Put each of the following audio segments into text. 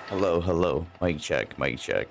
Hello, hello. Mic check, mic check.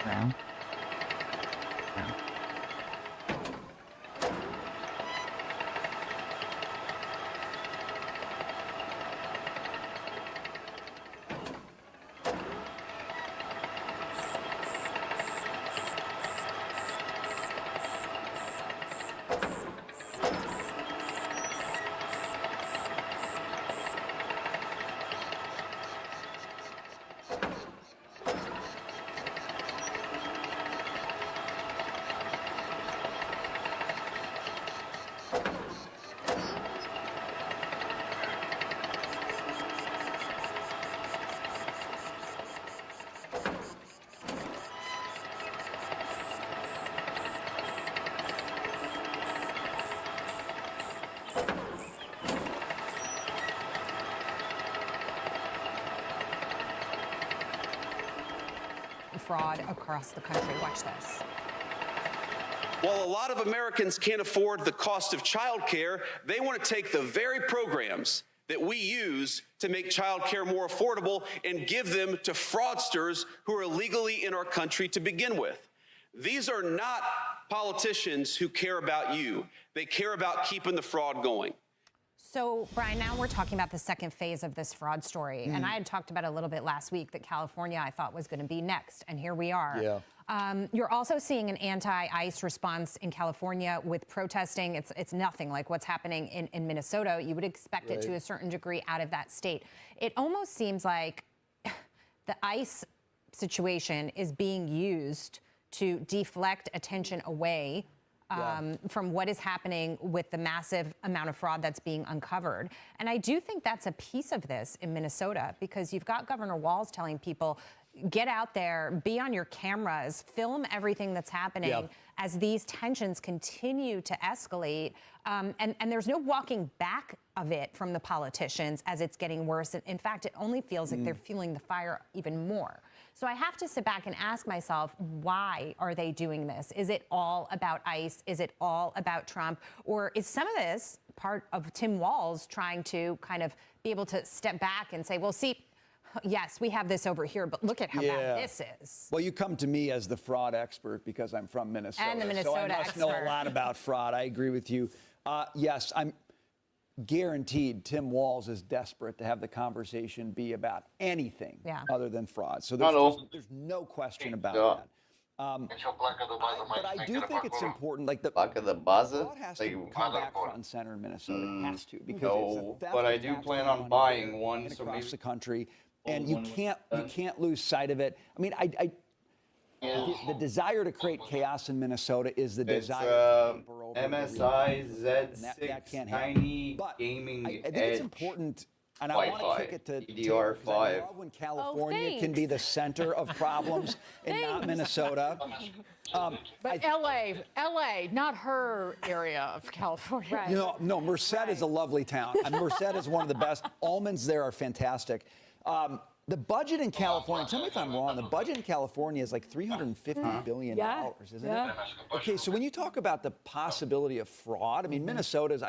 Brown. Brown. Fraud across the country. Watch this. While a lot of Americans can't afford the cost of childcare, they want to take the very programs that we use to make childcare more affordable and give them to fraudsters who are illegally in our country to begin with. These are not politicians who care about you. They care about keeping the fraud going. So, Brian, now we're talking about the second phase of this fraud story. And I had talked about it a little bit last week that California, I thought, was going to be next. And here we are. Yeah. You're also seeing an anti-ICE response in California with protesting. It's nothing like what's happening in Minnesota. You would expect it to a certain degree out of that state. It almost seems like the ICE situation is being used to deflect attention away from what is happening with the massive amount of fraud that's being uncovered. And I do think that's a piece of this in Minnesota, because you've got Governor Walz telling people, get out there, be on your cameras, film everything that's happening as these tensions continue to escalate. And there's no walking back of it from the politicians as it's getting worse. In fact, it only feels like they're fueling the fire even more. So I have to sit back and ask myself, why are they doing this? Is it all about ICE? Is it all about Trump? Or is some of this part of Tim Walz trying to kind of be able to step back and say, well, see, yes, we have this over here, but look at how bad this is. Well, you come to me as the fraud expert because I'm from Minnesota. And the Minnesota so I must know a lot about fraud. I agree with you. Yes, I'm guaranteed Tim Walz is desperate to have the conversation be about anything other than fraud. So there's no question about that. But I do think it's important, like the Placa da Baza? fraud has to come back front and center in Minnesota. It has to, because it's a theft but I of do taxpayer plan on money buying one, and so across maybe the country, and you can't lose sight of it. I mean, the desire to create chaos in Minnesota is the desire to paper over MSI and that can't happen. Tiny But Gaming I think Edge. it's important, and I want to Wi-Fi, kick it to DDR5. because I love when California can be the center of problems and not Minnesota. But LA, not her area of California. Right. You know, no, Merced is a lovely town. And Merced is one of the best. Almonds there are fantastic. The budget in California, tell me if I'm wrong, the budget in California is like $350 billion, isn't it? Okay, so when you talk about the possibility of fraud, I mean, Minnesota's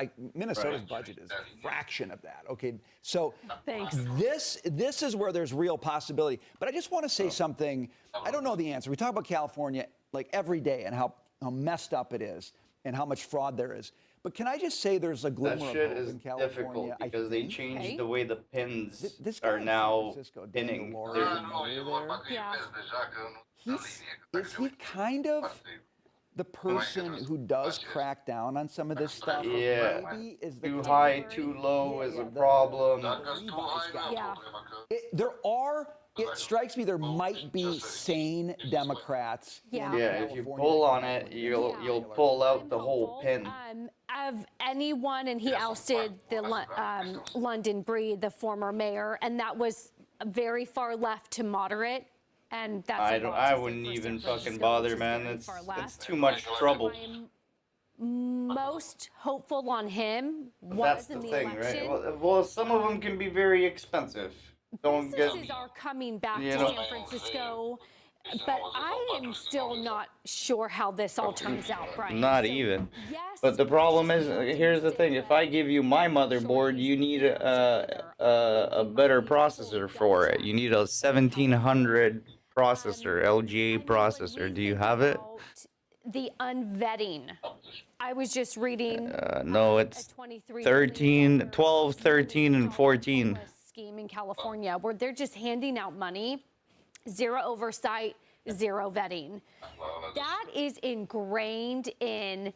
budget is a fraction of that. Okay, so this is where there's real possibility. But I just want to say something. I don't know the answer. We talk about California like every day and how messed up it is and how much fraud there is. But can I just say there's a glimmer That of shit hope is in California? difficult because they changed the way the pins This guy are in now San Francisco, Dan pinning. DeLore, is he kind of the person who does crack down on some of this stuff? Yeah. Maybe is the Too high, too low is a problem. It strikes me there might be sane Democrats. Yeah. in Yeah, if you California pull that on can it, have you'll pull out the whole pin. Of anyone, and he ousted the London Breed, the former mayor, and that was very far left to moderate, and that's. I wouldn't even fucking bother, man. It's too much trouble. Most hopeful on him That's was the in the thing, election. right? Well, some of them can be very expensive. Businesses are coming back to San Francisco, but I am still not sure how this all turns out, Brian. Not So, even. yes, But the problem is, here's the thing: if I give you my motherboard, you need a better processor for it. You need a 1700 processor, LGA processor. Do you have it? The unvetting. I was just reading. No, it's 12, 13, and 14. Scheme in California where they're just handing out money, zero oversight, zero vetting. That is ingrained in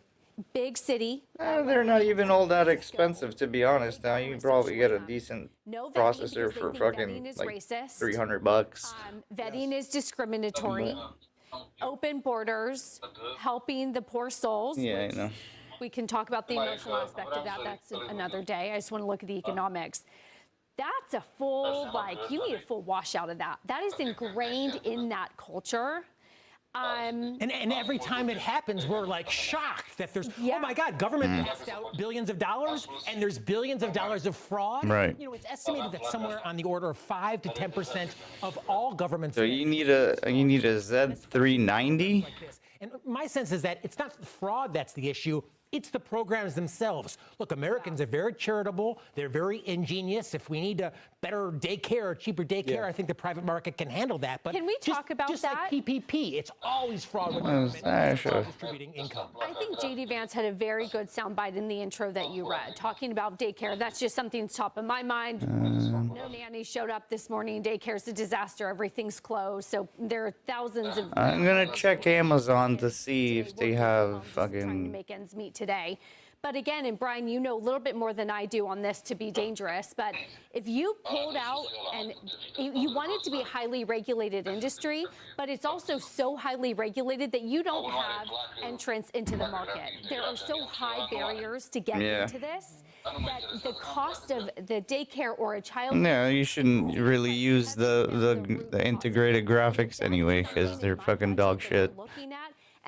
big city. They're not even all that expensive, to be honest. Now you can probably get a decent No vetting processor because they for think fucking vetting is like racist. $300. Vetting is discriminatory. Open borders, helping the poor souls. Yeah, I which know. We can talk about the emotional aspect of that. That's another day. I just want to look at the economics. That's a full, you need a full washout of that. That is ingrained in that culture. And every time it happens, we're like shocked that there's, oh my God, government passed out billions of dollars and there's billions of dollars of fraud. Right. You know, it's estimated that somewhere on the order of 5 to 10% of all government. So you need a Z390. Like this. And my sense is that it's not fraud that's the issue. It's the programs themselves. Look, Americans are very charitable. They're very ingenious. If we need a better daycare, cheaper daycare, I think the private market can handle that. But Can we talk about just that? like PPP, it's always fraud with government sure. distributing income. I think J.D. Vance had a very good soundbite in the intro that you read, talking about daycare. That's just something that's top of my mind. No nanny showed up this morning. Daycare's a disaster. Everything's closed. So there are thousands of. I'm gonna check Amazon to see if they have trying to fucking. make ends meet today. But again, and Brian, you know a little bit more than I do on this to be dangerous, but if you pulled out and you want it to be a highly regulated industry, but it's also so highly regulated that you don't have entrance into the market. There are so high barriers to get into this that the cost of the daycare or a child. No, you shouldn't really use the integrated graphics anyway, because they're fucking dog shit.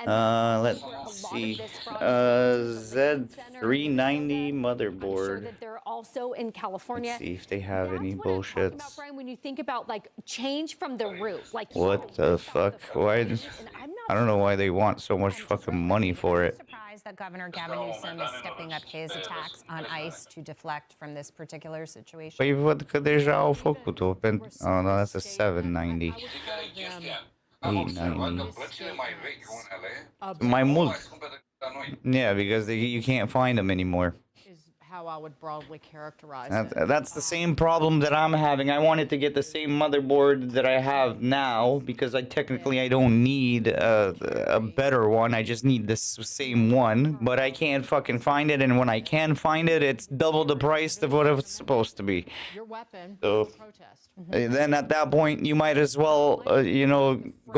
Let's see. Z390 motherboard. That they're also in California. Let's see if they have any That's what I'm talking bullshits. about, Brian, when you think about like change from the root, like What the fuck? Why? I don't know why they want so much fucking money for it. Surprised that Governor Gavin Newsom is stepping up his attacks on ICE to deflect from this particular situation. Păi văd că deja au făcut-o. Oh, no, that's a 790. 890. Mai mult. Yeah, because you can't find them anymore. Is how I would broadly characterize it. That's the same problem that I'm having. I wanted to get the same motherboard that I have now because I don't need a better one. I just need this same one, but I can't fucking find it. And when I can find it, it's double the price of what it's supposed to be. Your weapon, So protest. then at that point, you might as well,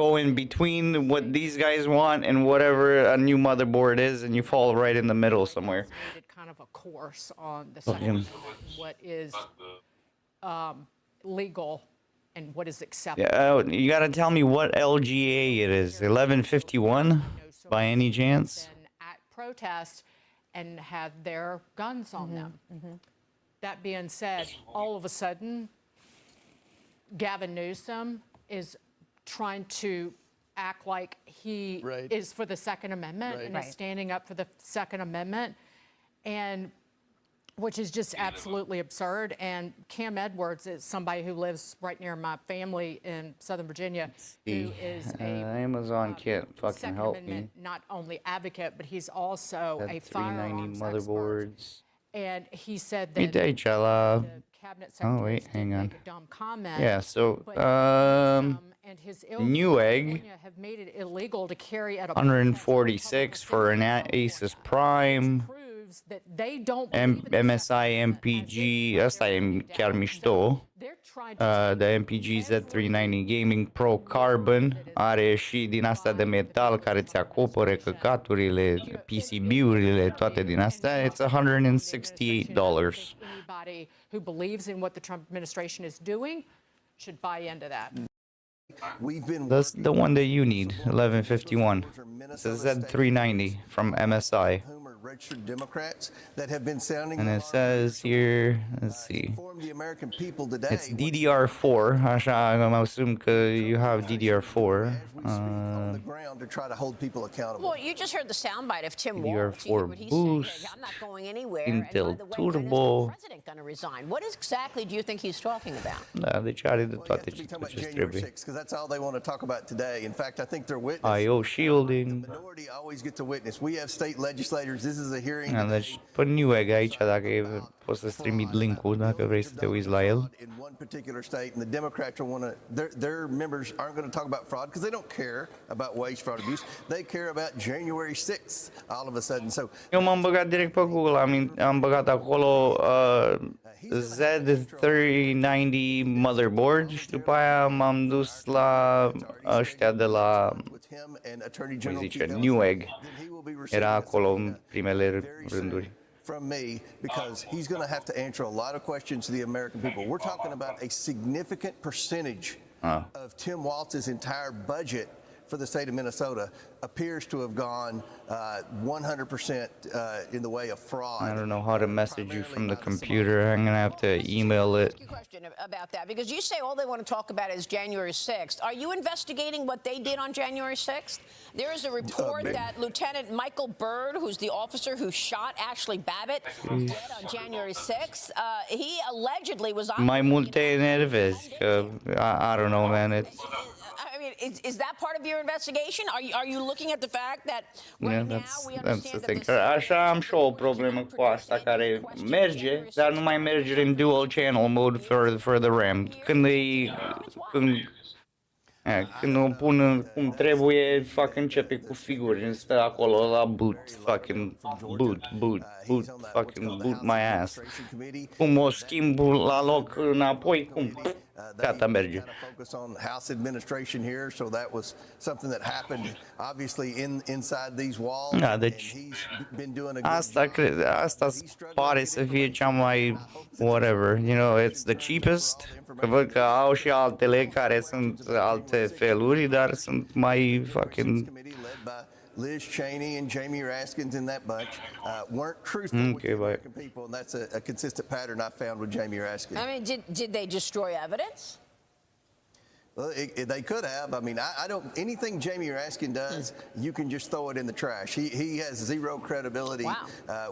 go in between what these guys want and whatever a new motherboard is, and you fall right in the middle somewhere. We did kind of a course on the Fuck him. what is legal and what is acceptable. Yeah, you gotta tell me what LGA it is. 1151 by any chance? Been at protest and had their guns on them. That being said, all of a sudden, Gavin Newsom is trying to act like he Right. is for the Second Amendment and is standing up for the Second Amendment, and which is just absolutely absurd. And Cam Edwards is somebody who lives right near my family in Southern Virginia, who is a Amazon can't fucking Second help me. Amendment not only advocate, but he's also a That 390 firearms expert. motherboards. And he said Hey, that Chala. the cabinet secretary wait, hang on. make a dumb comment. Yeah, so, but Newsom and his ilk in Newegg, California have made it illegal to carry at a 146 for an Asus Prime. proves that they don't MSI MPG, ăsta e chiar mișto. They're trying to The MPG Z390 Gaming Pro Carbon are și din asta de metal care ți acopere căcaturile, PCB-urile, toate din astea. It's $168. anybody who believes in what the Trump administration is doing should buy into that. We've been That's the one that you need, 1151. It's a Z390 from MSI. whom are registered Democrats that have been sounding And it says here, let's see, inform the American people today. it's DDR4, așa am asum că you have DDR4. On the ground to try to hold people accountable. Well, you just heard the soundbite of Tim DDR4 Walz. You hear what he's saying. boost, Hey, I'm not going anywhere. Intel and by the way, when is Turbo. the president going to resign? What exactly do you think he's talking about? Da, deci are de Well, you toate have to be talking about ce January trebuie. 6th because that's all they want to talk about today. In fact, I think they're witness. IO shielding. Minority always gets a witness. We have state legislators. This is a hearing. Da, deci pe Newegg aici, dacă poți să-ți trimit link-ul dacă vrei să te uiți la el. In one particular state, and the Democrats will want to. Their members aren't going to talk about fraud because they don't care about wage fraud abuse. They care about January 6th. All of a sudden, so Eu m-am băgat direct pe Google, am băgat acolo Z390 motherboard și după aia m-am dus la ăștia de la, with him and Attorney cum General îi zice, Keith Ellison, Newegg. then he will be receiving Era acolo în something primele very rânduri. serious from me because he's going to have to answer a lot of questions to the American people. We're talking about a significant percentage of Tim Walz's entire budget for the state of Minnesota appears to have gone 100% in the way of fraud. I don't know how to message you from the computer. I'm gonna have to email it. Question about that, because you say all they want to talk about is January 6th. Are you investigating what they did on January 6th? There is a report that Lieutenant Michael Byrd, who's the officer who shot Ashley Babbitt dead on January 6th, he allegedly was on. Mai multe enervezi, că I don't know, man. It's I mean, is that part of your investigation? Are you looking at the fact that right now we that's the understand that thing. this Că așa am și o problemă cu asta care merge, dar nu mai merge în dual channel mode for the RAM. Când Când o pun cum trebuie, fac începe cu figuri, stă acolo la boot, fucking boot, fucking boot my ass. Cum o schimb la loc înapoi, cum? Gata, merge. Focus on House administration here, so that was something that happened obviously inside these walls. Da, deci asta pare să fie cea mai whatever, you know, it's the cheapest. Că văd că au și altele care sunt alte feluri, dar sunt mai fucking Liz Cheney and Jamie Raskins in that bunch weren't truthful with the American people, and that's a consistent pattern I found with Jamie Raskins. I mean, did they destroy evidence? Well, they could have. I mean, I don't. Anything Jamie Raskin does, you can just throw it in the trash. He has zero credibility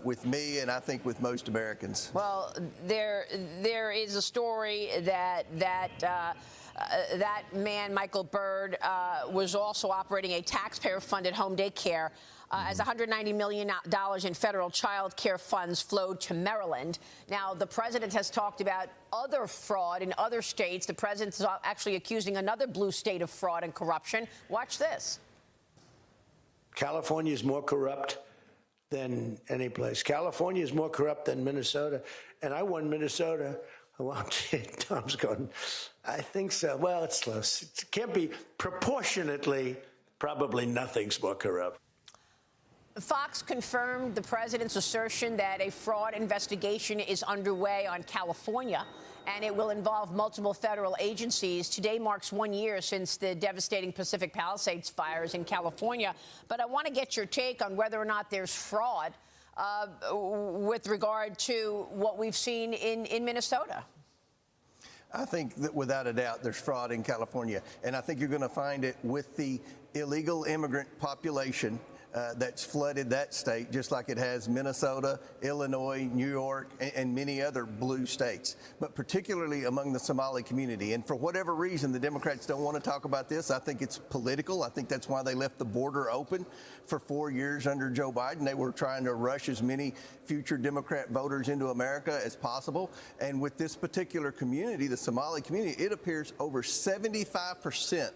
with me, and I think with most Americans. Well, there is a story that that man, Michael Byrd, was also operating a taxpayer-funded home daycare as $190 million in federal child care funds flowed to Maryland. Now, the president has talked about other fraud in other states. The president is actually accusing another blue state of fraud and corruption. Watch this. California is more corrupt than any place. California is more corrupt than Minnesota. And I won Minnesota. Well, Tom's going, I think so. Well, it's close. It can't be proportionately, probably nothing's more corrupt. Fox confirmed the president's assertion that a fraud investigation is underway on California, and it will involve multiple federal agencies. Today marks 1 year since the devastating Pacific Palisades fires in California. But I want to get your take on whether or not there's fraud with regard to what we've seen in Minnesota. I think that without a doubt there's fraud in California, and I think you're going to find it with the illegal immigrant population that's flooded that state, just like it has Minnesota, Illinois, New York, and many other blue states, but particularly among the Somali community. And for whatever reason, the Democrats don't want to talk about this. I think it's political. I think that's why they left the border open for 4 years under Joe Biden. They were trying to rush as many future Democrat voters into America as possible. And with this particular community, the Somali community, it appears over 75%,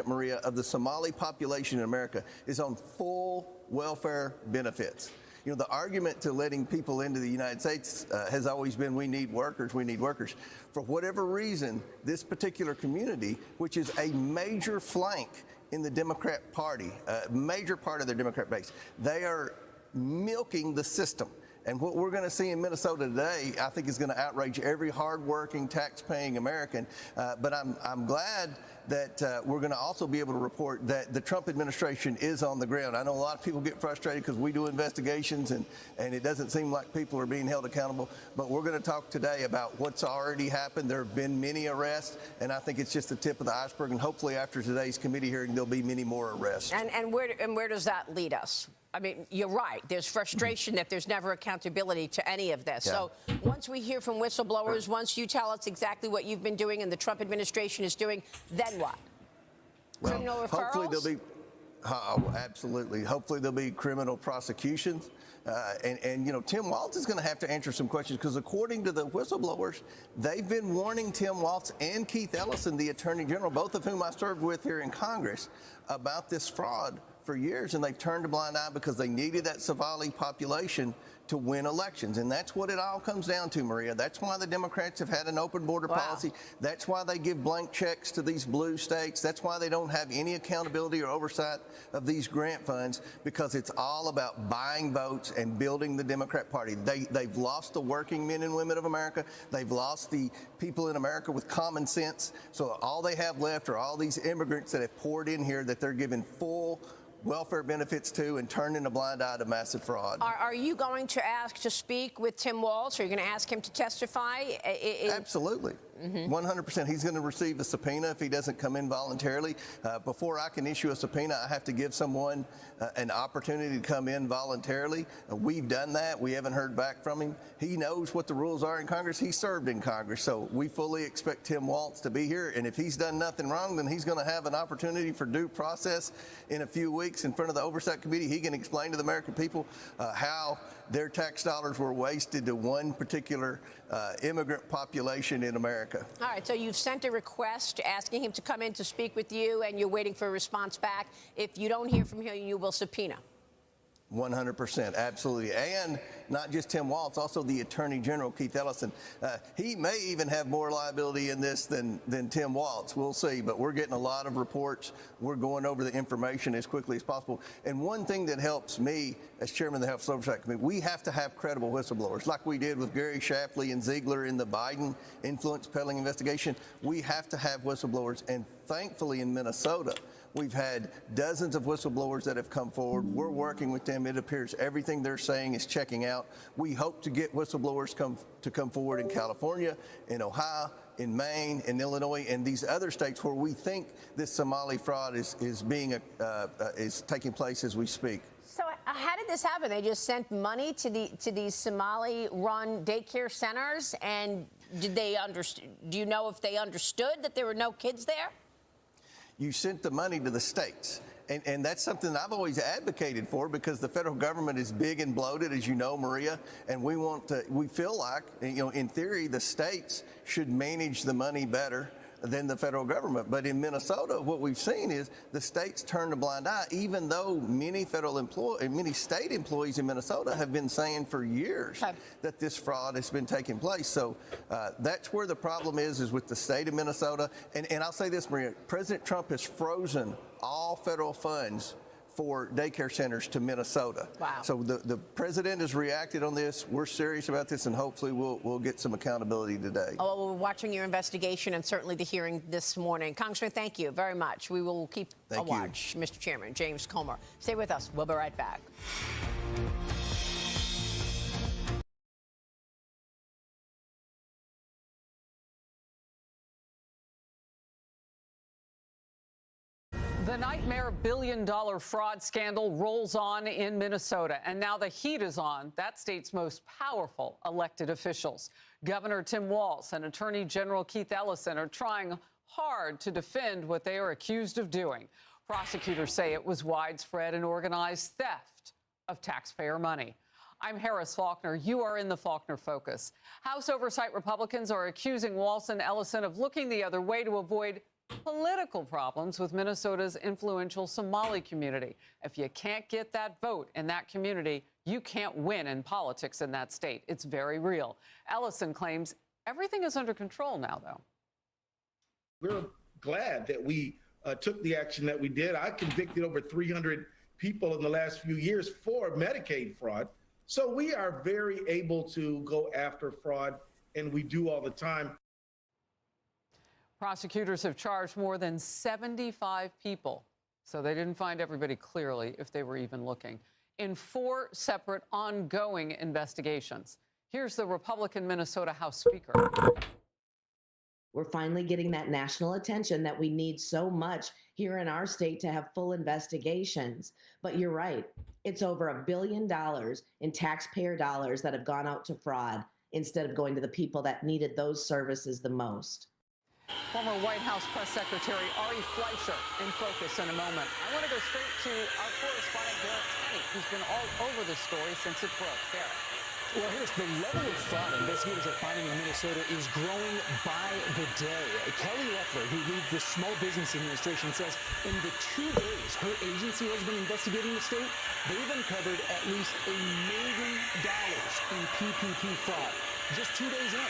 Maria, of the Somali population in America is on full welfare benefits. You know, the argument to letting people into the United States has always been we need workers, we need workers. For whatever reason, this particular community, which is a major flank in the Democrat Party, a major part of their Democrat base, they are milking the system. And what we're going to see in Minnesota today, I think, is going to outrage every hardworking, tax-paying American. But I'm glad that we're going to also be able to report that the Trump administration is on the ground. I know a lot of people get frustrated because we do investigations and it doesn't seem like people are being held accountable. But we're going to talk today about what's already happened. There have been many arrests, and I think it's just the tip of the iceberg. And hopefully after today's committee hearing, there'll be many more arrests. And where does that lead us? I mean, you're right. There's frustration that there's never accountability to any of this. Yeah. So once we hear from whistleblowers, once you tell us exactly what you've been doing and the Trump administration is doing, then what? Well, criminal referrals? Hopefully there'll be, absolutely. Hopefully there'll be criminal prosecutions. And you know, Tim Walz is going to have to answer some questions because according to the whistleblowers, they've been warning Tim Walz and Keith Ellison, the Attorney General, both of whom I served with here in Congress, about this fraud for years, and they've turned a blind eye because they needed that Somali population to win elections. And that's what it all comes down to, Maria. That's why the Democrats have had an open border policy. That's why they give blank checks to these blue states. That's why they don't have any accountability or oversight of these grant funds, because it's all about buying votes and building the Democrat Party. They've lost the working men and women of America. They've lost the people in America with common sense. So all they have left are all these immigrants that have poured in here that they're giving full welfare benefits to and turning a blind eye to massive fraud. Are you going to ask to speak with Tim Walz? Are you going to ask him to testify? Absolutely. 100%. He's going to receive a subpoena if he doesn't come in voluntarily. Before I can issue a subpoena, I have to give someone an opportunity to come in voluntarily. We've done that. We haven't heard back from him. He knows what the rules are in Congress. He served in Congress. So we fully expect Tim Walz to be here. And if he's done nothing wrong, then he's going to have an opportunity for due process in a few weeks in front of the Oversight Committee. He can explain to the American people how their tax dollars were wasted to one particular immigrant population in America. All right, so you've sent a request asking him to come in to speak with you, and you're waiting for a response back. If you don't hear from him, you will subpoena. 100%, absolutely. And not just Tim Walz, also the Attorney General, Keith Ellison. He may even have more liability in this than Tim Walz. We'll see, but we're getting a lot of reports. We're going over the information as quickly as possible. And one thing that helps me as chairman of the Health Oversight Committee, we have to have credible whistleblowers, like we did with Gary Shapley and Ziegler in the Biden influence peddling investigation. We have to have whistleblowers, and thankfully in Minnesota, we've had dozens of whistleblowers that have come forward. We're working with them. It appears everything they're saying is checking out. We hope to get whistleblowers to come forward in California, in Ohio, in Maine, in Illinois, and these other states where we think this Somali fraud is taking place as we speak. So how did this happen? They just sent money to these Somali-run daycare centers, and did they do you know if they understood that there were no kids there? You sent the money to the states. And that's something I've always advocated for, because the federal government is big and bloated, as you know, Maria, and we feel like, in theory, the states should manage the money better than the federal government. But in Minnesota, what we've seen is the states turn a blind eye, even though many state employees in Minnesota have been saying for years that this fraud has been taking place. So that's where the problem is with the state of Minnesota. And I'll say this, Maria, President Trump has frozen all federal funds for daycare centers to Minnesota. Wow. So the president has reacted on this. We're serious about this, and hopefully we'll get some accountability today. Oh, well, we're watching your investigation and certainly the hearing this morning. Congressman, thank you very much. We will keep a watch. Mr. Chairman, James Comer. Stay with us. We'll be right back. The nightmare billion-dollar fraud scandal rolls on in Minnesota, and now the heat is on that state's most powerful elected officials. Governor Tim Walz and Attorney General Keith Ellison are trying hard to defend what they are accused of doing. Prosecutors say it was widespread and organized theft of taxpayer money. I'm Harris Faulkner. You are in the Faulkner Focus. House Oversight Republicans are accusing Walz and Ellison of looking the other way to avoid political problems with Minnesota's influential Somali community. If you can't get that vote in that community, you can't win in politics in that state. It's very real. Ellison claims everything is under control now, though. We're glad that we took the action that we did. I convicted over 300 people in the last few years for Medicaid fraud. So we are very able to go after fraud, and we do all the time. Prosecutors have charged more than 75 people, so they didn't find everybody clearly if they were even looking, in 4 separate ongoing investigations. Here's the Republican Minnesota House Speaker. We're finally getting that national attention that we need so much here in our state to have full investigations. But you're right, it's over $1 billion in taxpayer dollars that have gone out to fraud instead of going to the people that needed those services the most. Former White House Press Secretary Ari Fleischer in focus in a moment. I want to go straight to our correspondent, Garrett Tate, who's been all over the story since it broke. Garrett. Well, here's the level of fraud investigators are finding in Minnesota is growing by the day. Kelly Loeffler, who leads the Small Business Administration, says in the 2 days her agency has been investigating the state, they've uncovered at least $1 million in PPP fraud just 2 days in.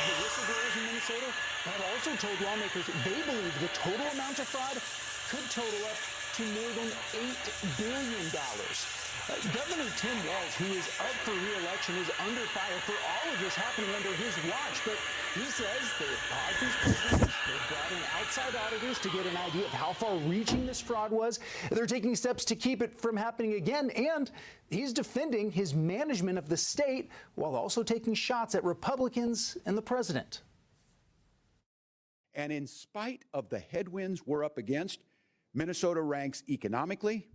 The whistleblowers in Minnesota have also told lawmakers they believe the total amount of fraud could total up to more than $8 billion. Governor Tim Walz, who is up for re-election, is under fire for all of this happening under his watch. But he says they've paused these programs. They've brought in outside auditors to get an idea of how far-reaching this fraud was. They're taking steps to keep it from happening again. And he's defending his management of the state while also taking shots at Republicans and the president. And in spite of the headwinds we're up against, Minnesota ranks economically,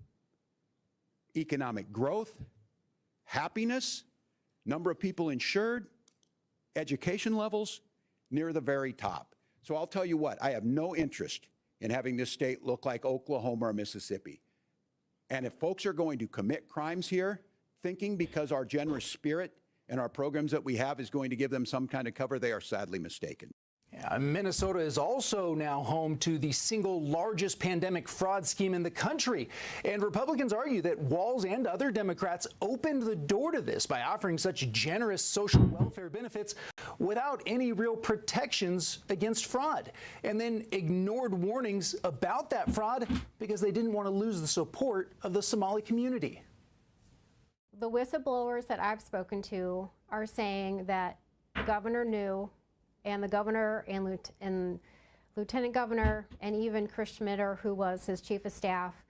economic growth, happiness, number of people insured, education levels, near the very top. So I'll tell you what, I have no interest in having this state look like Oklahoma or Mississippi. And if folks are going to commit crimes here, thinking because our generous spirit and our programs that we have is going to give them some kind of cover, they are sadly mistaken. Yeah, Minnesota is also now home to the single largest pandemic fraud scheme in the country. And Republicans argue that Walz and other Democrats opened the door to this by offering such generous social welfare benefits without any real protections against fraud, and then ignored warnings about that fraud because they didn't want to lose the support of the Somali community. The whistleblowers that I've spoken to are saying that the governor knew, and the governor and lieutenant governor and even Chris Schmitter, who was his chief of staff,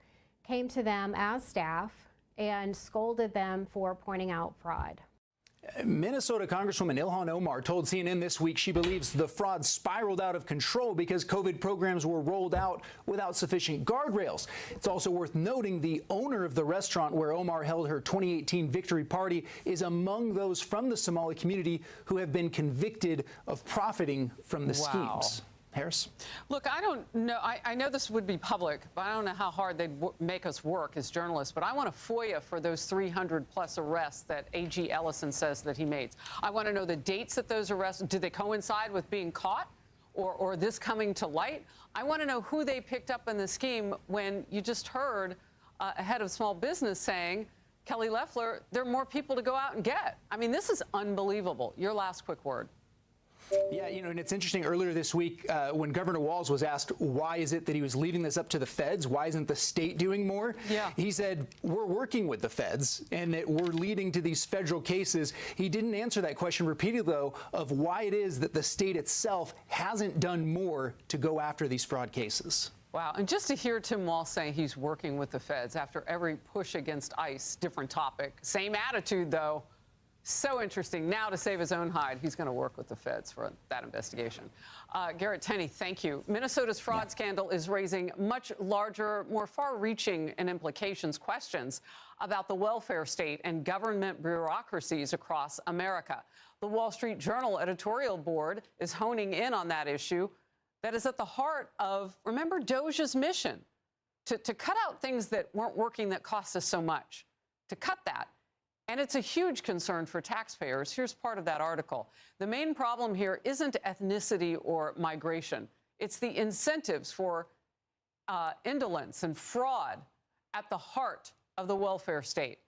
came to them as staff and scolded them for pointing out fraud. Minnesota Congresswoman Ilhan Omar told CNN this week she believes the fraud spiraled out of control because COVID programs were rolled out without sufficient guardrails. It's also worth noting the owner of the restaurant where Omar held her 2018 victory party is among those from the Somali community who have been convicted of profiting from the schemes. Harris? Look, I don't know. I know this would be public, but I don't know how hard they'd make us work as journalists. But I want a FOIA for those 300-plus arrests that A.G. Ellison says that he made. I want to know the dates that those arrests, did they coincide with being caught or this coming to light? I want to know who they picked up in the scheme when you just heard a head of small business saying, Kelly Loeffler, there are more people to go out and get. I mean, this is unbelievable. Your last quick word. Yeah, you know, and it's interesting, earlier this week when Governor Walz was asked why is it that he was leaving this up to the feds, why isn't the state doing more? Yeah. He said, we're working with the feds and that we're leading to these federal cases. He didn't answer that question repeatedly, though, of why it is that the state itself hasn't done more to go after these fraud cases. Wow, and just to hear Tim Walz saying he's working with the feds after every push against ICE, different topic, same attitude, though. So interesting. Now, to save his own hide, he's going to work with the feds for that investigation. Garrett Tenney, thank you. Minnesota's fraud scandal is raising much larger, more far-reaching in implications questions about the welfare state and government bureaucracies across America. The Wall Street Journal editorial board is honing in on that issue that is at the heart of, remember, DOJ's mission to cut out things that weren't working that cost us so much, to cut that. And it's a huge concern for taxpayers. Here's part of that article. The main problem here isn't ethnicity or migration. It's the incentives for indolence and fraud at the heart of the welfare state.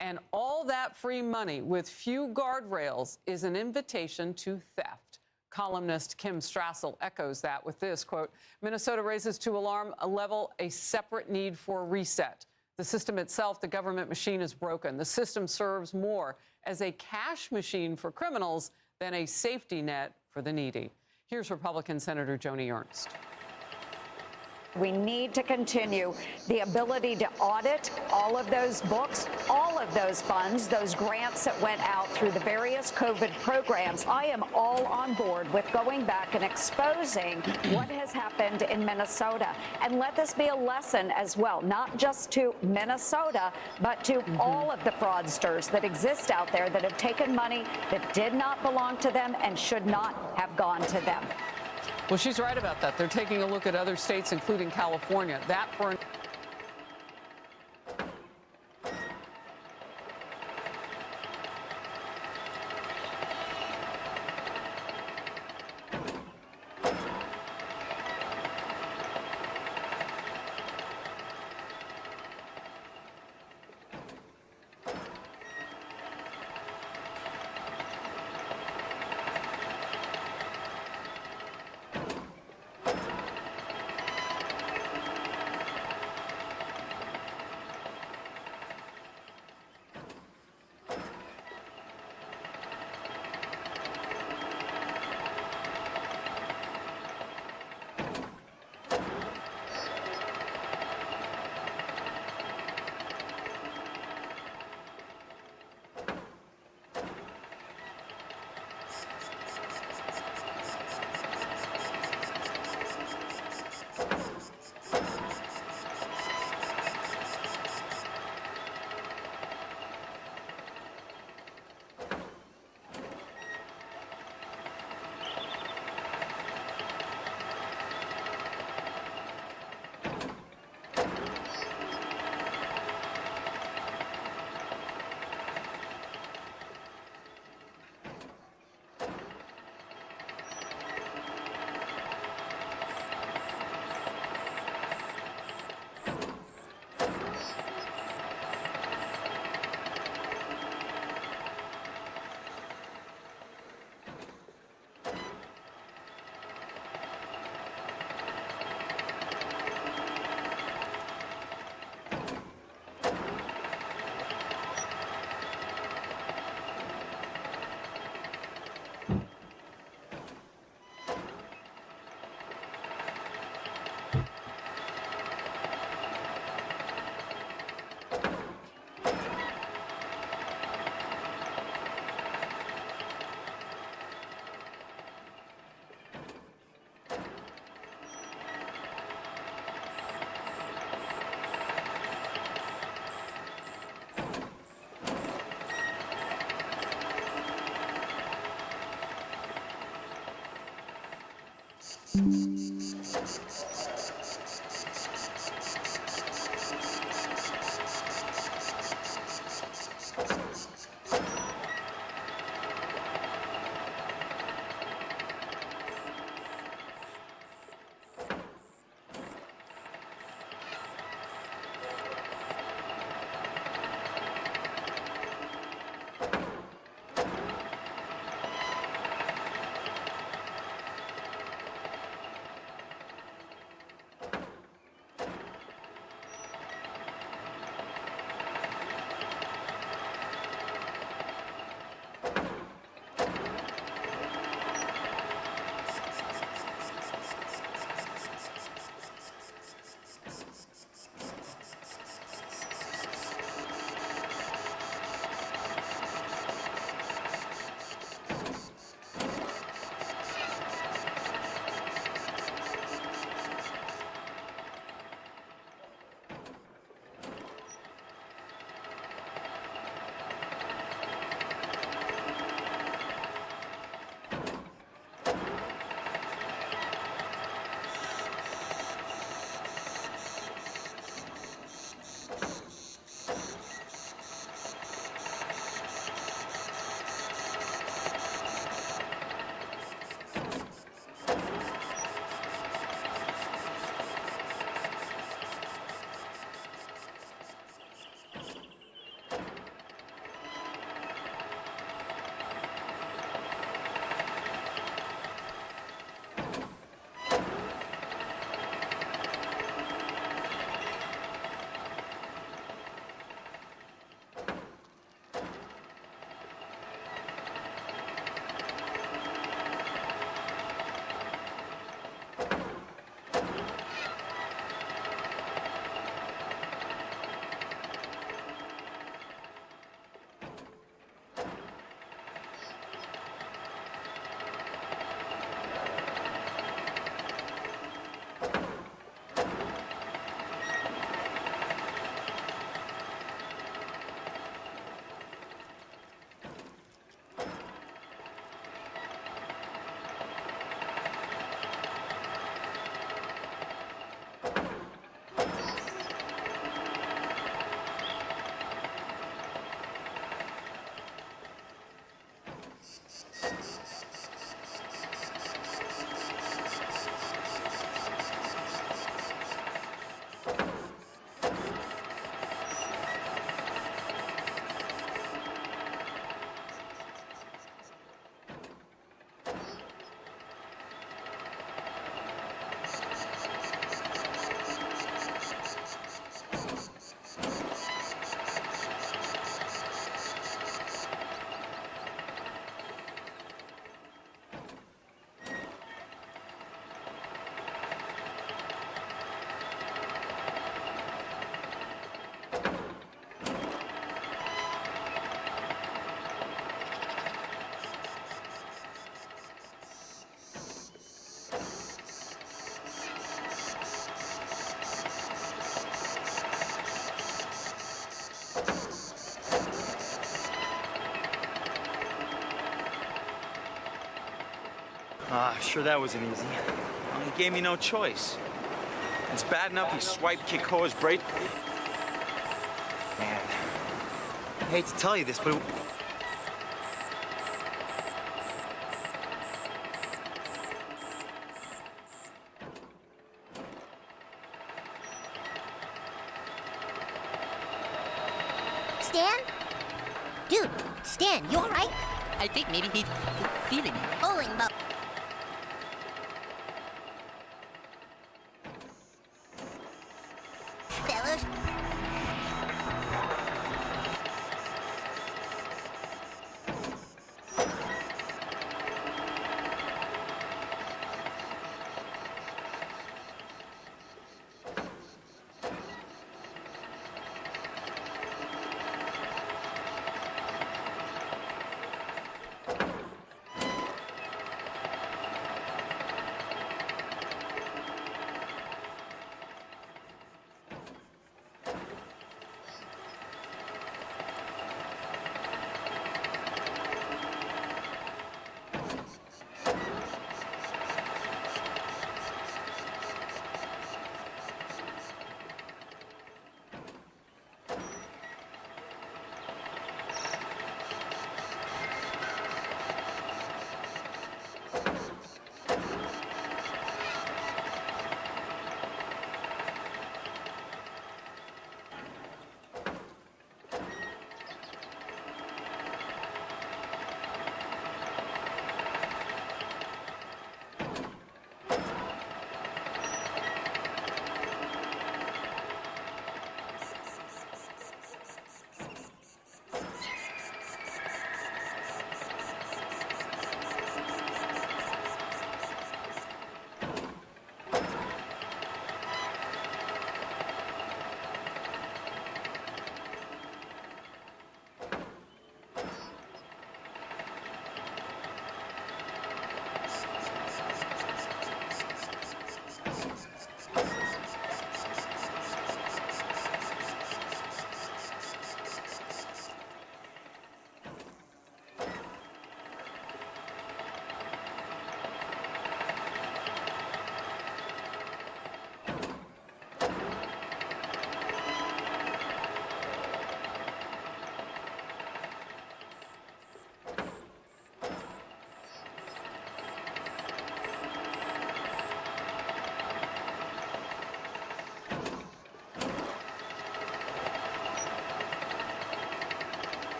And all that free money with few guardrails is an invitation to theft. Columnist Kim Strassel echoes that with this, quote, Minnesota raises to alarm level a separate need for reset. The system itself, the government machine, is broken. The system serves more as a cash machine for criminals than a safety net for the needy. Here's Republican Senator Joni Ernst. We need to continue the ability to audit all of those books, all of those funds, those grants that went out through the various COVID programs. I am all on board with going back and exposing what has happened in Minnesota. And let this be a lesson as well, not just to Minnesota, but to all of the fraudsters that exist out there that have taken money that did not belong to them and should not have gone to them. Well, she's right about that. They're taking a look at other states, including California. That for Sure that wasn't easy. He gave me no choice. It's bad enough he swiped Kikoa's braid. Man, I hate to tell you this, but Stan? Dude, Stan, you alright? I think maybe he's feeling it. Bowling ball. Fellas?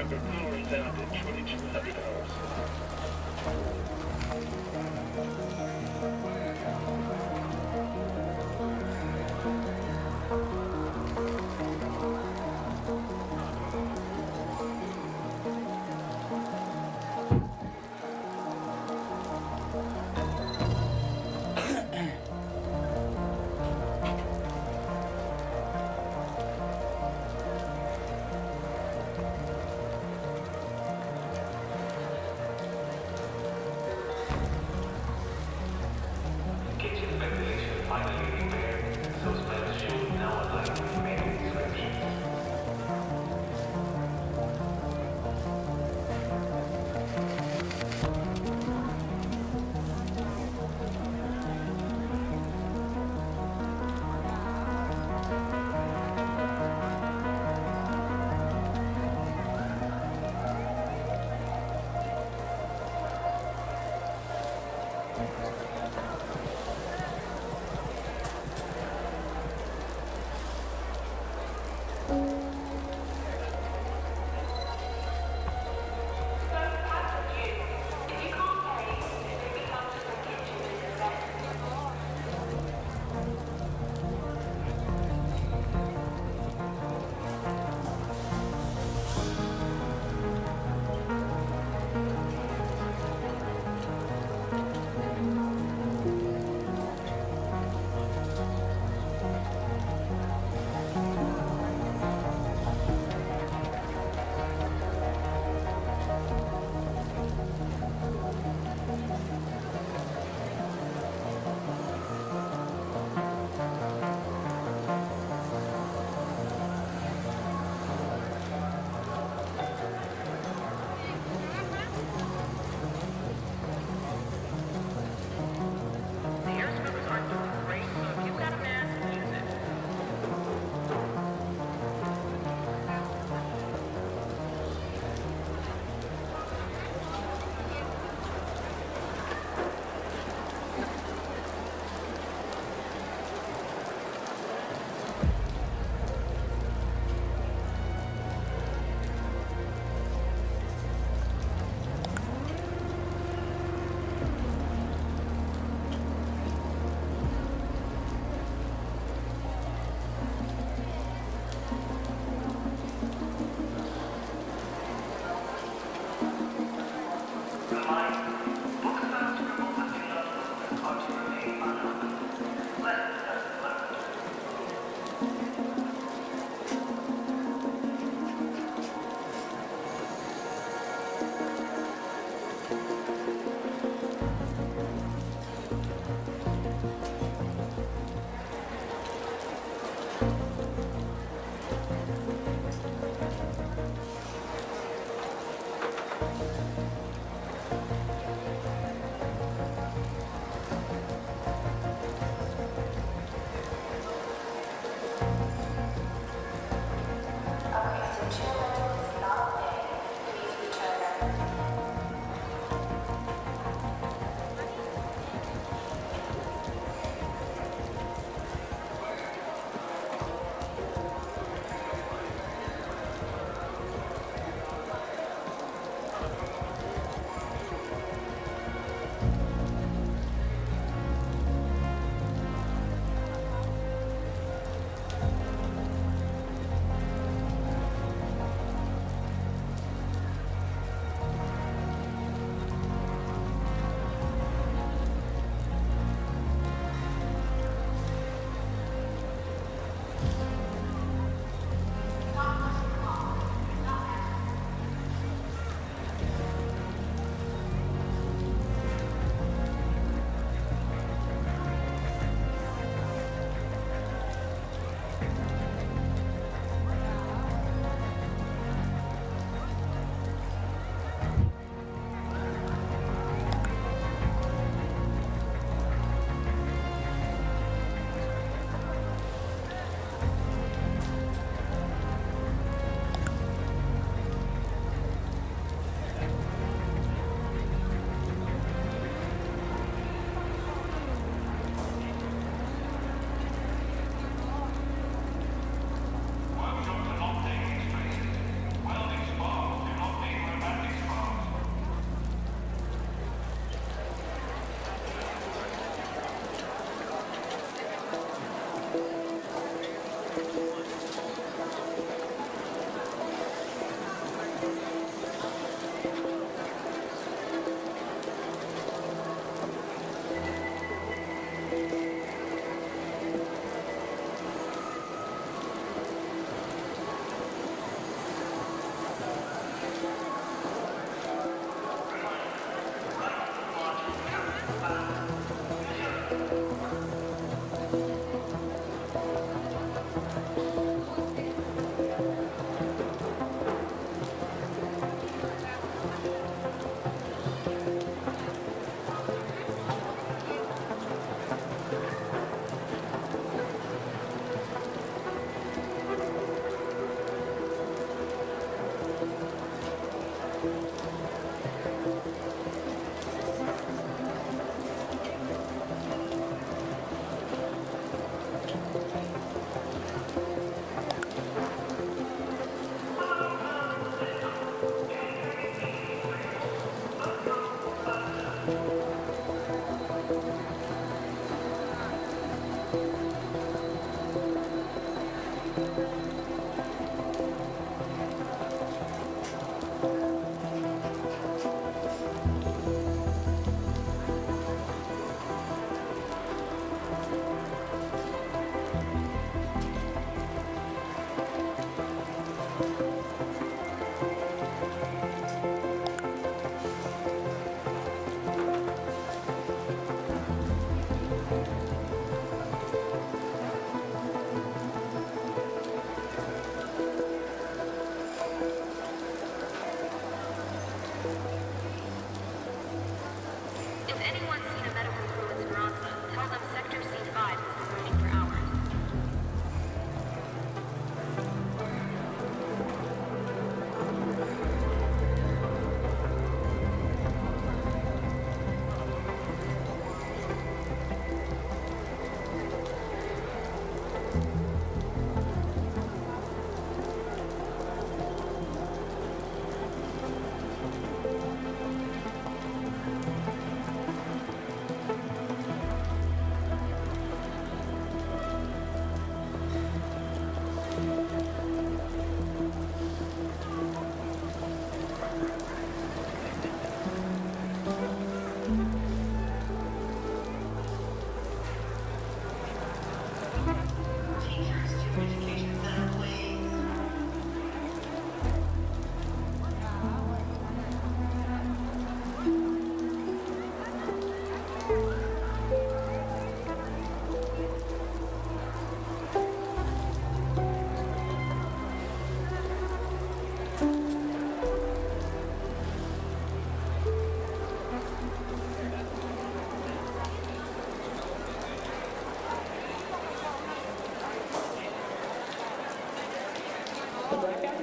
Remember, power is down to 2200 hours.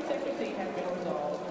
discrepancy has been resolved.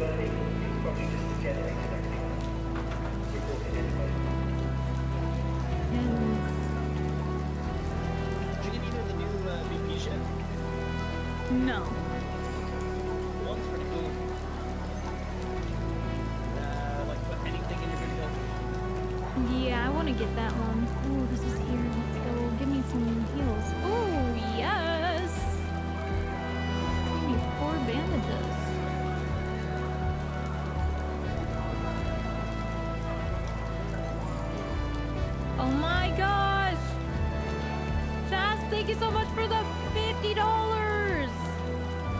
money, it's probably just to generate an extra reported anyway. Did you get either the new VP ship? No. One's pretty cool. Like put anything in your video. Yeah, I want to get that one. Oh, this is here. Let's go. Give me some heals. Oh, yes. Give me 4 bandages. Oh my gosh. Jazz, thank you so much for the $50.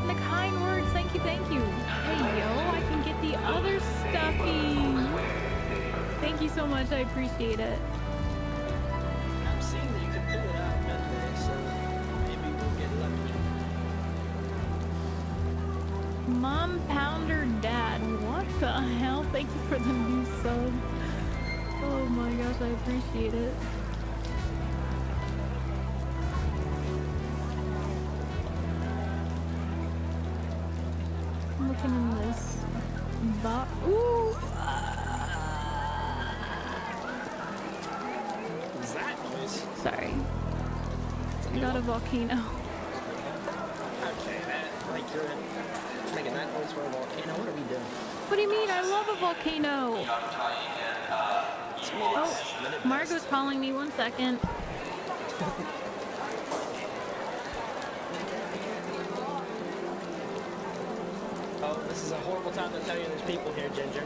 And the kind words. Thank you, thank you. Hey, yo, I can get the other stuffy. Thank you so much. I appreciate it. I'm seeing that you can pull it out midway, so maybe we'll get lucky. Mom Pounder Dad. What the hell? Thank you for the new sub. Oh my gosh, I appreciate it. I'm looking in this box. Ooh! What is that noise? Sorry. Got a volcano. Okay, that, like you're making that noise for a volcano. What are we doing? What do you mean? I love a volcano. Oh, Margot's calling me. 1 second. Oh, this is a horrible time to tell you there's people here, Ginger.